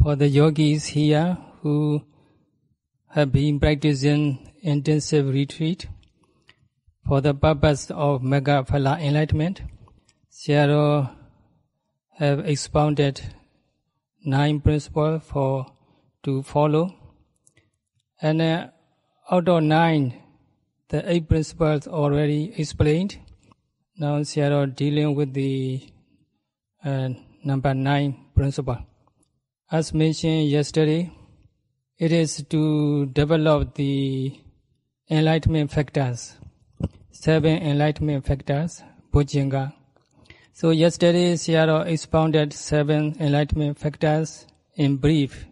for the yogis here who have been practicing intensive retreat for the purpose of Mega Phala enlightenment. Sayadaw have expounded 9 principles to follow, and out of 9, the 8 principles already explained. Now Sayadaw dealing with the number 9 principle. As mentioned yesterday, it is to develop the enlightenment factors, 7 enlightenment factors, Bojjhanga. So yesterday Sayadaw expounded 7 enlightenment factors in brief.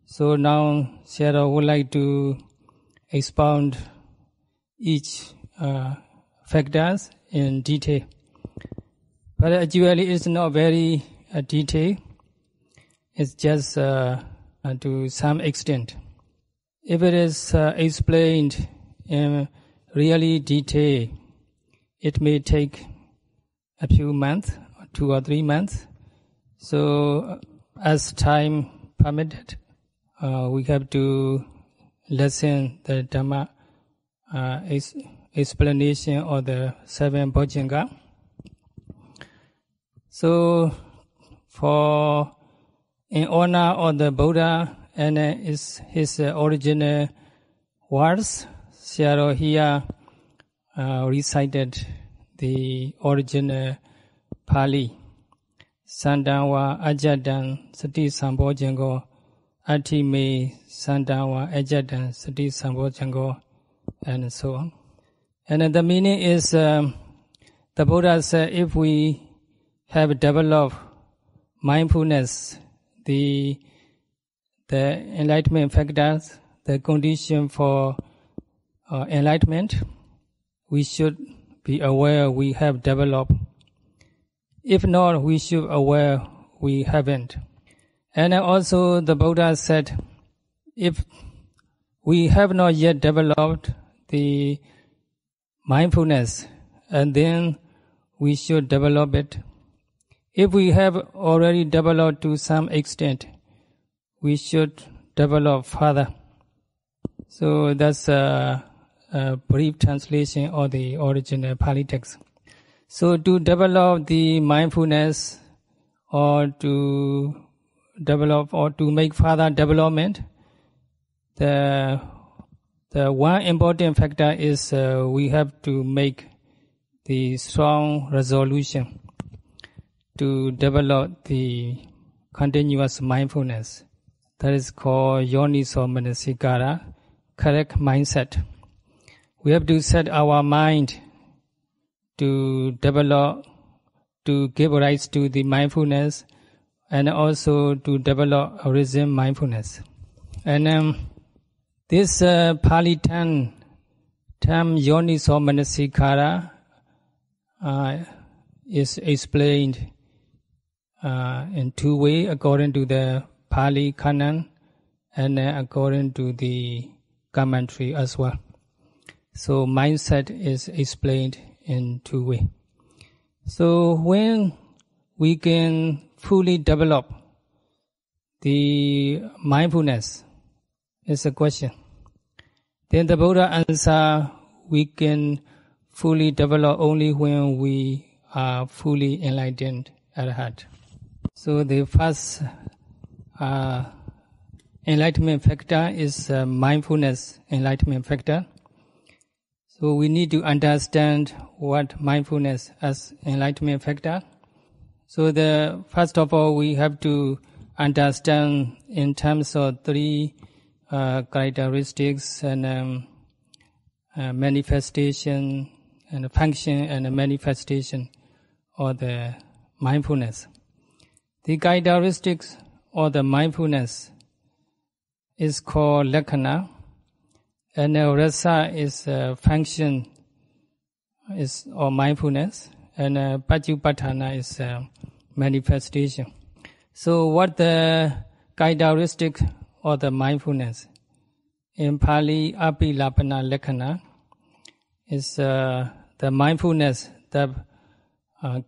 So now Sayadaw would like to expound each factors in detail. But actually it's not very detailed. It's just to some extent. If it is explained in really detail, it may take a few months, 2 or 3 months. So as time permitted, we have to listen the Dhamma explanation of the 7 Bojjhanga. So in honor of the Buddha and his original words, Sayadaw here recited the original Pali. Sandawa Ajadan Sati Sambojjango Ati Me Sandawa Ajadan Sati Sambojjango, and so on. And the meaning is the Buddha said if we have developed mindfulness, the enlightenment factors, the condition for enlightenment, we should be aware we have developed. If not, we should aware we haven't. And also the Buddha said, if we have not yet developed the mindfulness, and then we should develop it. If we have already developed to some extent, we should develop further. So that's a brief translation of the original Pali text. So to develop the mindfulness or to develop or to make further development, the one important factor is we have to make the strong resolution to develop the continuous mindfulness. That is called Yoniso Manasikara, correct mindset. We have to set our mind to develop, to give rise to the mindfulness, and also to develop a resume mindfulness. And this Pali term Yoniso Manasikara is explained in 2 ways according to the Pali Canon and according to the commentary as well. So mindset is explained in 2 ways. So when we can fully develop the mindfulness is a question. Then the Buddha answer, we can fully develop only when we are fully enlightened at heart. So the first enlightenment factor is mindfulness enlightenment factor. So we need to understand what mindfulness as enlightenment factor. So first of all, we have to understand in terms of 3 characteristics and manifestation and function and manifestation of the mindfulness. The characteristics of the mindfulness is called Lakkhana, and Rasa is function is of mindfulness, and Pachupatthana is manifestation. So what the characteristic of the mindfulness? In Pali, Apilapana Lakkhana is the mindfulness that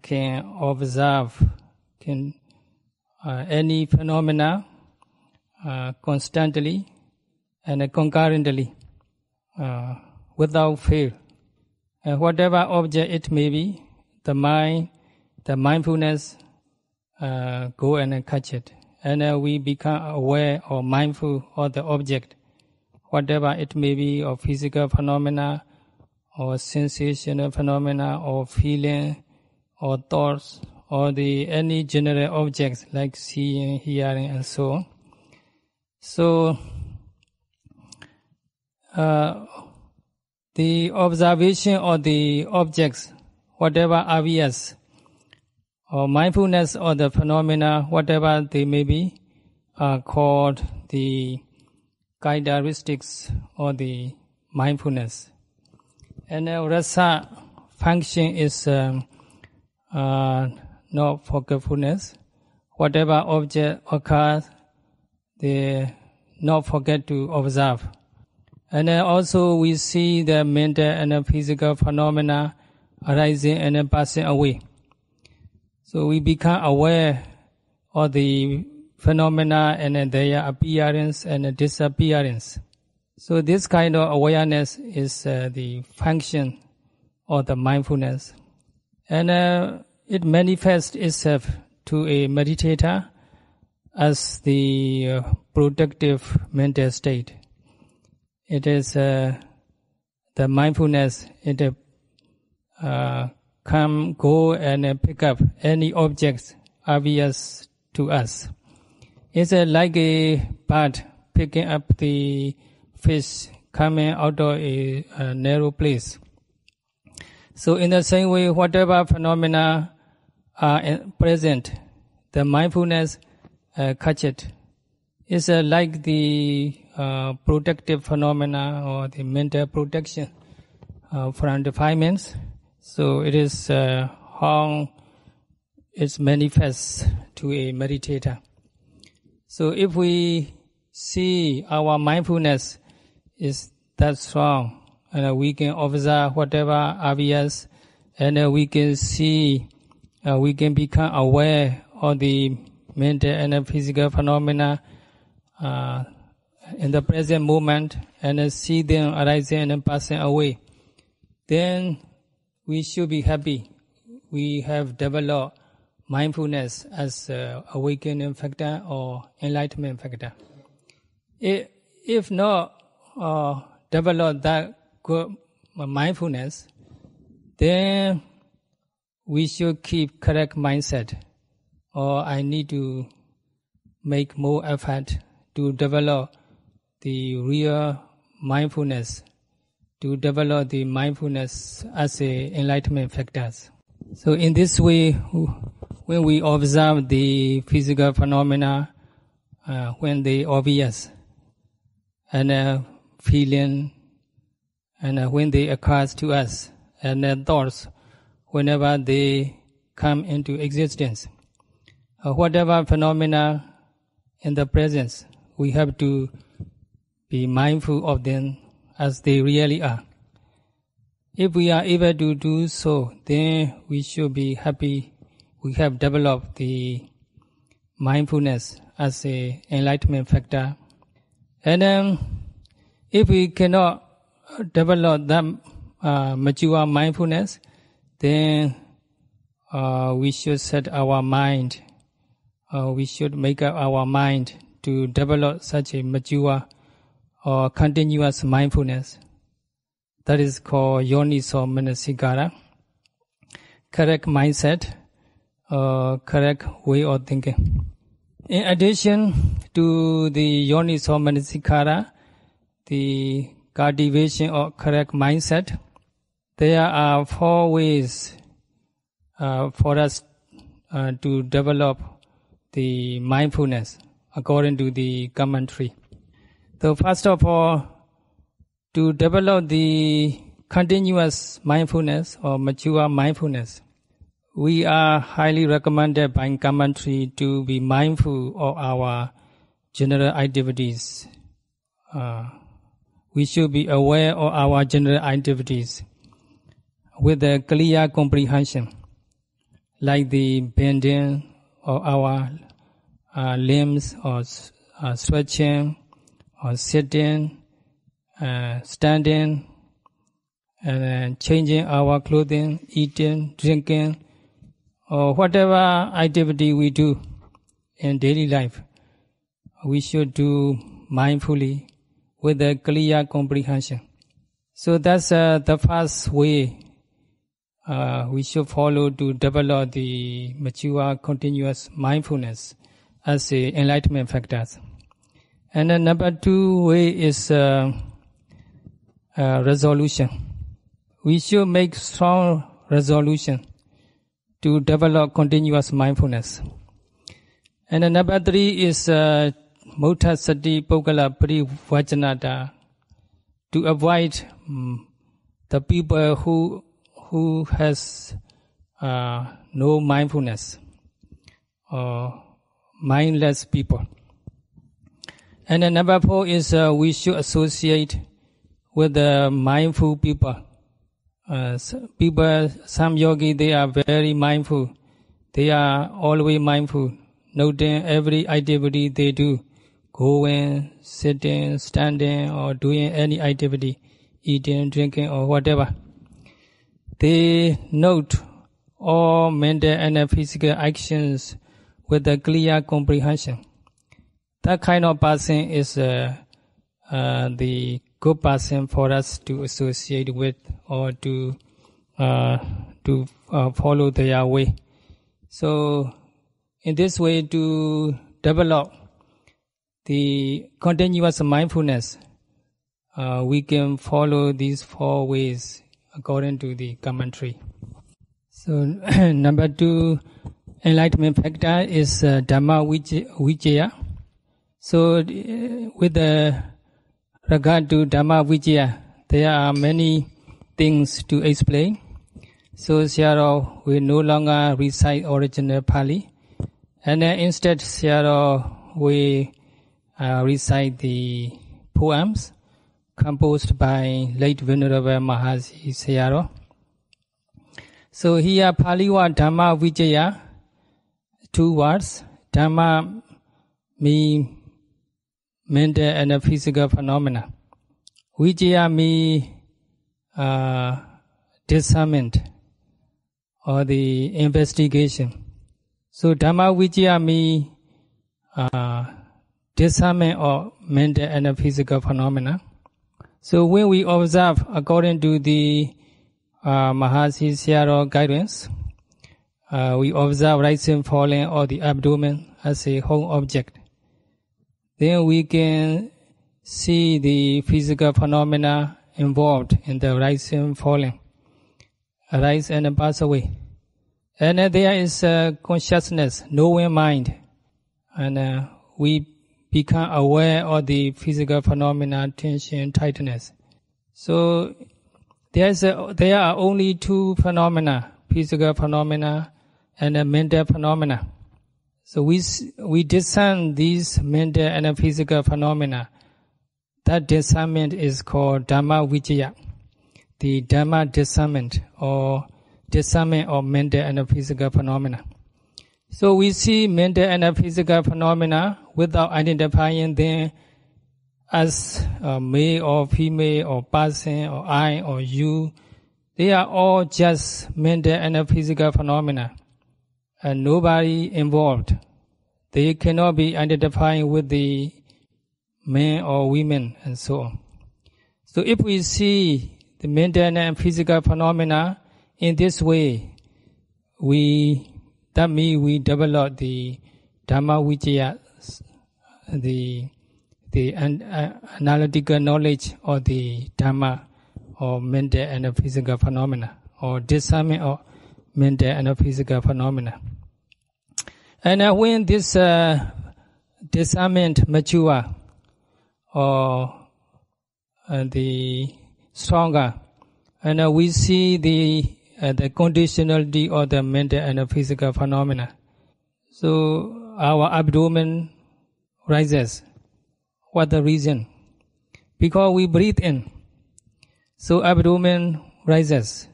can observe any phenomena constantly and concurrently, without fail. And whatever object it may be, the mindfulness go and catch it. And we become aware or mindful of the object, whatever it may be, of physical phenomena, or sensational phenomena, or feeling, or thoughts, or any general objects like seeing, hearing, and so on. So, the observation of the objects, whatever obvious, or mindfulness of the phenomena, whatever they may be, are called the characteristics of the mindfulness. And rasa function is not forgetfulness. Whatever object occurs, they not forget to observe. And also we see the mental and physical phenomena arising and passing away. So we become aware of the phenomena and their appearance and disappearance. So this kind of awareness is the function of the mindfulness. And it manifests itself to a meditator as the productive mental state. It is the mindfulness, it come, go and pick up any objects obvious to us. It's like a bird picking up the fish coming out of a narrow place. So in the same way, whatever phenomena are present, the mindfulness catch it. It's like the protective phenomena or the mental protection from defilements. So it is how it manifests to a meditator. So if we see our mindfulness is that strong, and we can observe whatever obvious, and we can see, we can become aware of the mental and physical phenomena in the present moment, and see them arising and passing away, then we should be happy. We have developed mindfulness as awakening factor or enlightenment factor. If not develop that good mindfulness, then we should keep correct mindset, or I need to make more effort to develop the real mindfulness, to develop the mindfulness as a enlightenment factors. So in this way, when we observe the physical phenomena, when they obvious, and feeling, and when they occur to us, and thoughts, whenever they come into existence, whatever phenomena in the presence, we have to be mindful of them as they really are. If we are able to do so, then we should be happy. We have developed the mindfulness as a enlightenment factor. And if we cannot develop that mature mindfulness, then we should set our mind, we should make up our mind to develop such a mature or continuous mindfulness. That is called yoniso manasikara, correct mindset, correct way of thinking. In addition to the yoniso manasikara, the cultivation of correct mindset, there are 4 ways for us to develop the mindfulness according to the commentary. So first of all, to develop the continuous mindfulness or mature mindfulness, we are highly recommended by commentary to be mindful of our general activities. We should be aware of our general activities with a clear comprehension, like the bending of our limbs or stretching, or sitting, standing, and changing our clothing, eating, drinking, or whatever activity we do in daily life, we should do mindfully with a clear comprehension. So that's the first way we should follow to develop the mature continuous mindfulness as a enlightenment factors. And then number 2 way is resolution. We should make strong resolution to develop continuous mindfulness. And then number 3 is Mota Sati Pokala Parivajjanata, to avoid the people who has no mindfulness or mindless people. And then number 4 is we should associate with the mindful people. Some yogi, they are very mindful. They are always mindful, noting every activity they do, going, sitting, standing, or doing any activity, eating, drinking, or whatever. They note all mental and physical actions with a clear comprehension. That kind of person is the good person for us to associate with or to follow their way. So, in this way, to develop the continuous mindfulness, we can follow these 4 ways according to the commentary. So, number 2 enlightenment factor is Dhamma Vicaya. So, with regard to Dhamma Vicaya, there are many things to explain. So, Sayadaw will no longer recite original Pali, and instead Sayadaw will recite the poems composed by late Venerable Mahasi Sayadaw. So here Paliwa Dhamma Vicaya, 2 words. Dhamma means mental and physical phenomena. Vicaya means discernment or the investigation. So Dhamma Vicaya means discernment of mental and physical phenomena. So when we observe according to the Mahasi Sayadaw guidance, we observe rising, falling, or the abdomen as a whole object. Then we can see the physical phenomena involved in the rising, falling, arise and pass away. And there is consciousness, knowing mind, and we become aware of the physical phenomena, tension, tightness. So there are only 2 phenomena, physical phenomena and mental phenomena. So we discern these mental and physical phenomena. That discernment is called Dhamma Vicaya, the Dhamma discernment or discernment of mental and physical phenomena. So we see mental and physical phenomena without identifying them as male or female or person or I or you. They are all just mental and physical phenomena, and nobody involved. They cannot be identified with the men or women and so on. So if we see the mental and physical phenomena in this way, that means we develop the Dhamma Vicaya, the analytical knowledge of the Dhamma or mental and physical phenomena, or discernment of mental and physical phenomena. And when this discernment mature or the stronger, and we see the conditionality of the mental and physical phenomena. So our abdomen rises. What the reason? Because we breathe in. So abdomen rises.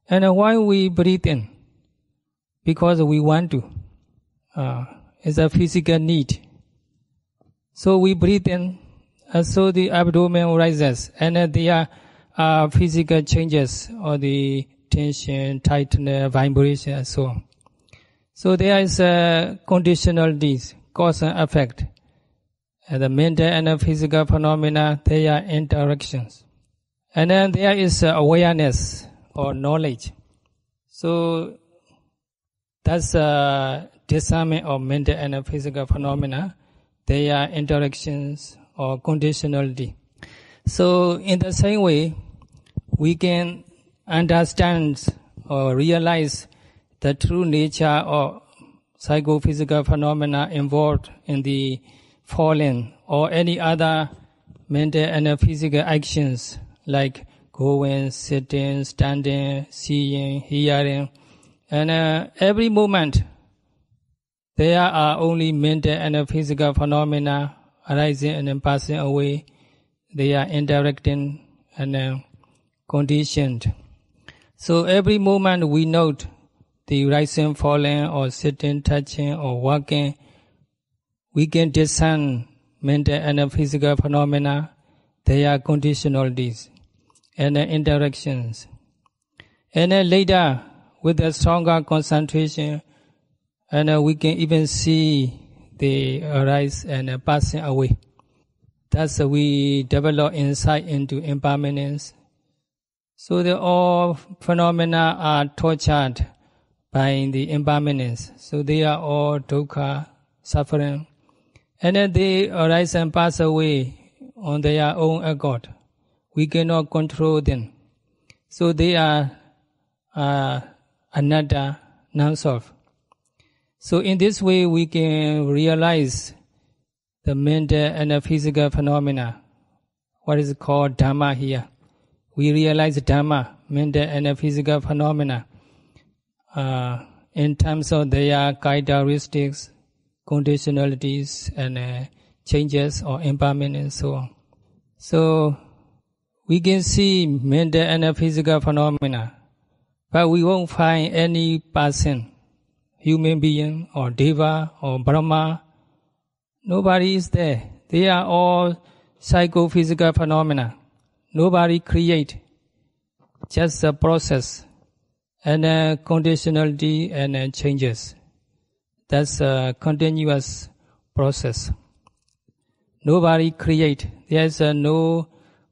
And why we breathe in? Because we want to. It's a physical need. So we breathe in, so the abdomen rises, and there are physical changes, or the tension, tightness, vibration, and so on. So there is conditionalities, cause and effect. The mental and physical phenomena, they are interactions. And then there is awareness or knowledge. So that's discernment of mental and physical phenomena. They are interactions or conditionality. So in the same way, we can understand or realize the true nature of psychophysical phenomena involved in the fallen or any other mental and physical actions like going, sitting, standing, seeing, hearing. And every moment there are only mental and physical phenomena arising and passing away. They are interacting and conditioned. So every moment we note the rising, falling, or sitting, touching, or walking, we can discern mental and physical phenomena. They are conditionalities and interactions. And then later, with a stronger concentration, and we can even see the arise and passing away. Thus we develop insight into impermanence. So all phenomena are tortured by the impermanence. So they are all dukkha, suffering. And then they arise and pass away on their own accord. We cannot control them. So they are anatta, non-self. So in this way we can realize the mental and physical phenomena. What is called Dhamma here. We realize Dhamma, mental and physical phenomena, in terms of their characteristics, conditionalities, and changes or impermanence, so on. So we can see mental and physical phenomena, but we won't find any person, human being or Deva or Brahma. Nobody is there. They are all psychophysical phenomena. Nobody create, just a process and conditionality and changes. That's a continuous process. Nobody create. There's no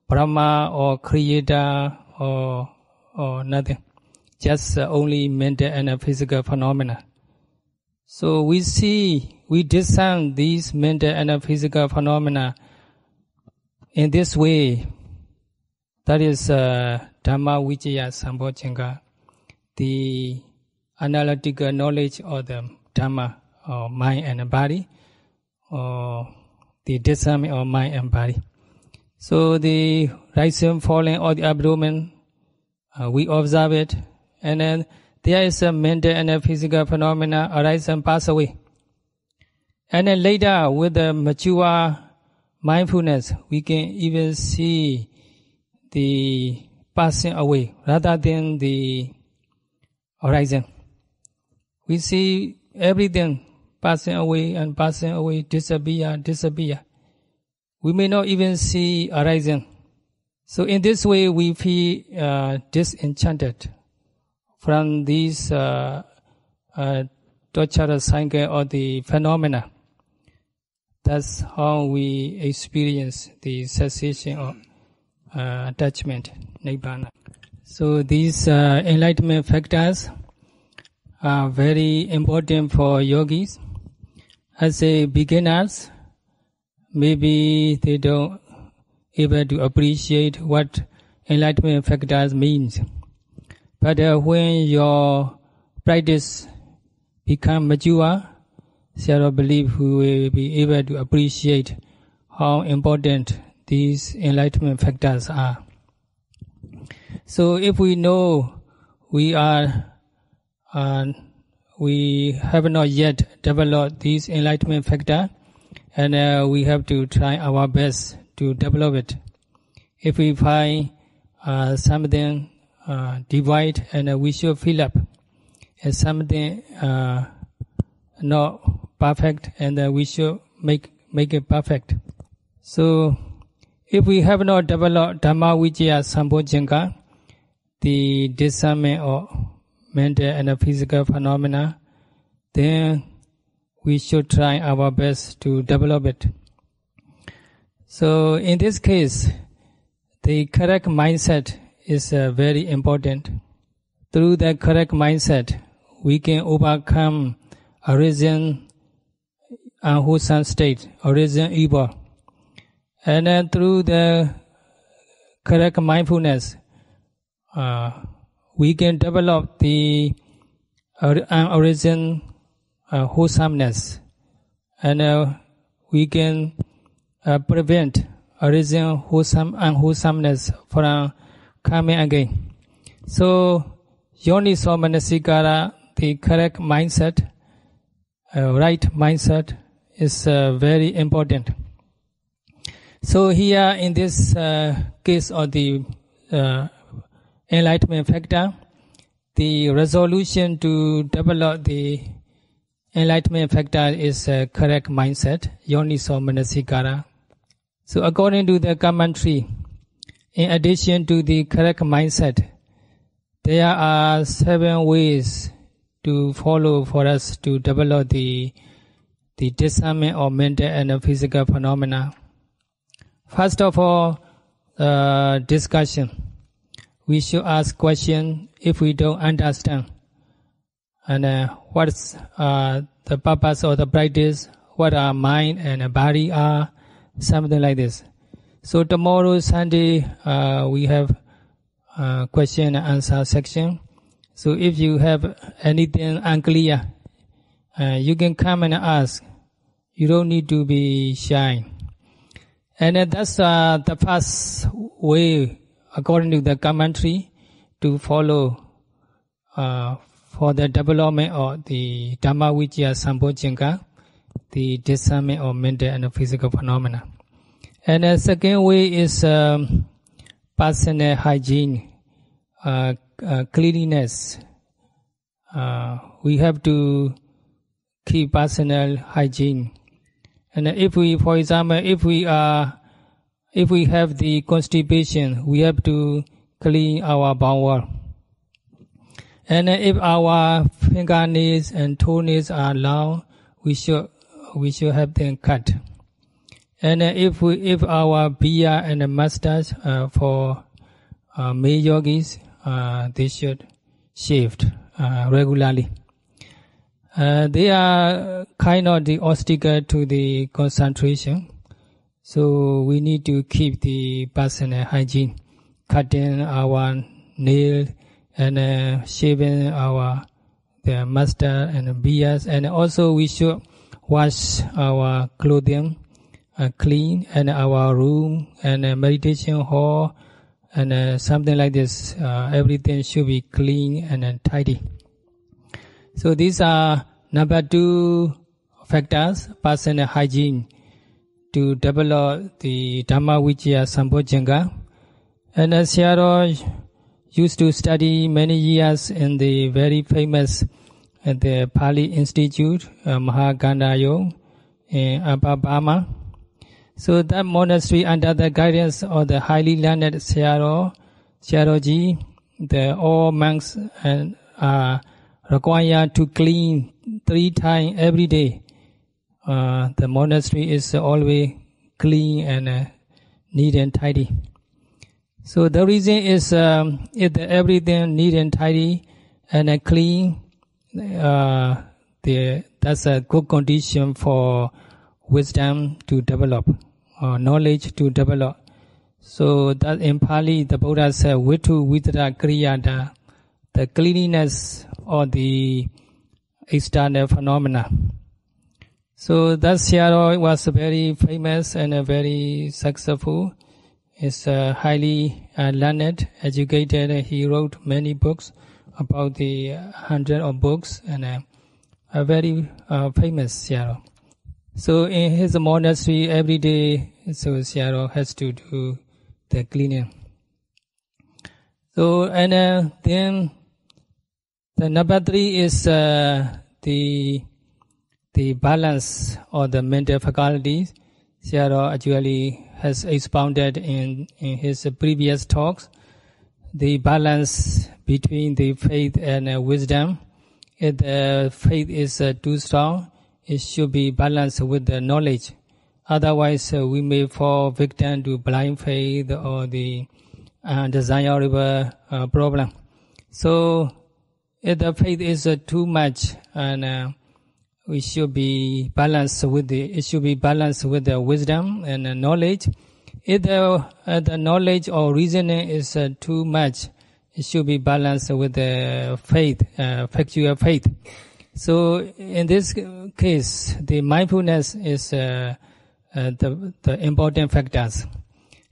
Brahma or creator or nothing. Just only mental and physical phenomena. So we discern these mental and physical phenomena in this way. That is Dhamma Vicaya Sambhocanga, the analytical knowledge of the Dhamma, or mind and body, or the discernment of mind and body. So the rising, falling of the abdomen, we observe it, and then there is a mental and physical phenomena arise and pass away. And then later, with the mature mindfulness, we can even see the passing away rather than the horizon. We see everything passing away, disappear. We may not even see horizon. So in this way, we feel disenchanted from these torturous cycle or the phenomena. That's how we experience the cessation of attachment, nibbana. So these enlightenment factors are very important for yogis. As a beginners, maybe they don't able to appreciate what enlightenment factors means. But when your practice become mature, Sayadaw believe we will be able to appreciate how important these enlightenment factors are. So if we know we have not yet developed these enlightenment factor, and we have to try our best to develop it. If we find something divide, and we should fill up, and something not perfect, and we should make make it perfect. So, if we have not developed Dhamma Vicaya Sambojjhanga, the discernment of mental and physical phenomena, then we should try our best to develop it. So in this case, the correct mindset is very important. Through the correct mindset, we can overcome origin unwholesome state, origin evil. And then through the correct mindfulness, we can develop the origin wholesomeness, and we can prevent origin unwholesomeness from coming again. So, Yoniso Manasikara, the correct mindset, right mindset, is very important. So here in this case of the enlightenment factor, the resolution to develop the enlightenment factor is correct mindset, Yoniso Manasikara. So according to the commentary, in addition to the correct mindset, there are 7 ways to follow for us to develop the discernment of mental and physical phenomena. First of all, discussion. We should ask question if we don't understand. And what's the purpose of the practice, what our mind and body are, something like this. So tomorrow, Sunday, we have question and answer section. So if you have anything unclear, you can come and ask. You don't need to be shy. And that's the first way, according to the commentary, to follow for the development of the Dhamma Vicaya Sambojjhanga, the discernment of mental and physical phenomena. And the second way is personal hygiene, cleanliness. We have to keep personal hygiene. And if we, for example, if we have the constipation, we have to clean our bowel. And if our fingernails and toenails are long, we should have them cut. And if our beard and mustache for male yogis, they should shave regularly. They are kind of the obstacle to the concentration. So we need to keep the personal hygiene, cutting our nail and shaving the mustache and beards. And also we should wash our clothing clean, and our room and meditation hall and something like this. Everything should be clean and tidy. So these are number 2 factors, personal hygiene, to develop the Dhamma Vicaya Sambojjhanga. And Sayadaw used to study many years in the very famous the Pali Institute, Mahagandhayo, in Upper Burma. So that monastery, under the guidance of the highly learned Sayadawji, all monks are required to clean 3 times every day. The monastery is always clean and neat and tidy. So the reason is if everything neat and tidy and clean, that's a good condition for wisdom to develop, knowledge to develop. So that in Pali, the Buddha said, Vitu Vidra Kriyada, the cleanliness of the external phenomena. So that Sayadaw was very famous and very successful. He's highly learned, educated. He wrote many books, about the 100 of books, and a very famous Sayadaw. So in his monastery, every day, so Sayadaw has to do the cleaning. So and then the number 3 is the balance of the mental faculties. Sayadaw actually has expounded in his previous talks the balance between the faith and wisdom. If the faith is too strong, it should be balanced with the knowledge. Otherwise, we may fall victim to blind faith or the undesirable problem. So, if the faith is too much, and we should be balanced with the wisdom and the knowledge. If the knowledge or reasoning is too much, it should be balanced with the faith, factual faith. So in this case, the mindfulness is the important factors.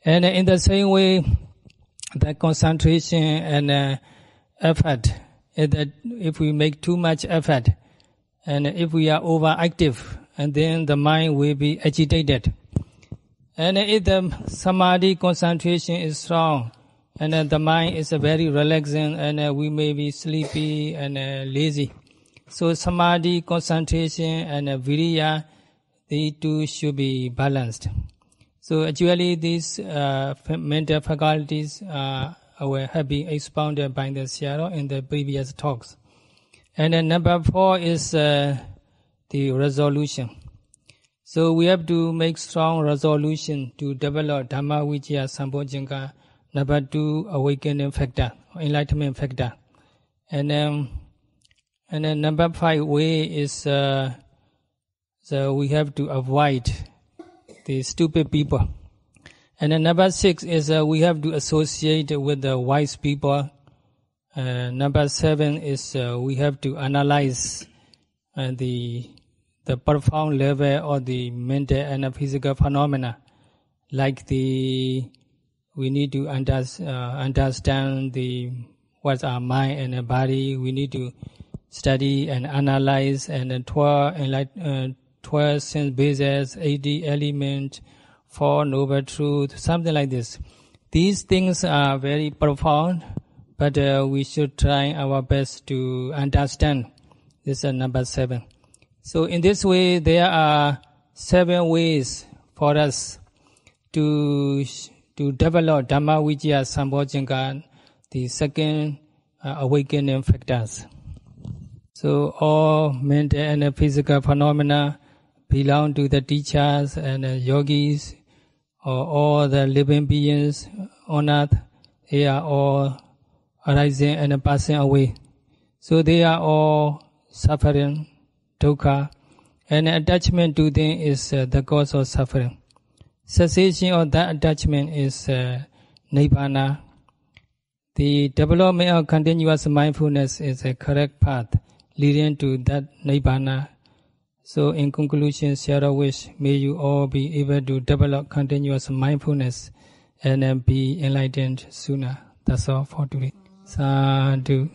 And in the same way, the concentration and effort, if we make too much effort, and if we are overactive, and then the mind will be agitated. And if the samadhi concentration is strong, and the mind is very relaxing, and we may be sleepy and lazy. So samadhi, concentration, and viriya, they two should be balanced. So actually these mental faculties have been expounded by the Sayadaw in the previous talks. And then number 4 is the resolution. So we have to make strong resolution to develop Dhamma Vicaya Sambojjhanga, number 2 awakening factor, enlightenment factor. And then number 5 way is so we have to avoid the stupid people. And then number 6 is we have to associate with the wise people. Number 7 is we have to analyze the profound level of the mental and physical phenomena, like we need to understand what's our mind and the body. We need to study and analyze and 12 sense bases, 80 elements, 4 noble truths, something like this. These things are very profound, but we should try our best to understand. This is number 7. So in this way, there are 7 ways for us to develop Dhamma Vicaya Sambojjhanga, the second awakening factors. So all mental and physical phenomena belong to the teachers and yogis, or all the living beings on earth. They are all arising and passing away. So they are all suffering, dukkha, and attachment to them is the cause of suffering. Cessation of that attachment is nibbana. The development of continuous mindfulness is a correct path leading to that nibbana. So in conclusion, Sayadaw wish, may you all be able to develop continuous mindfulness and be enlightened sooner. That's all for today. Sadhu.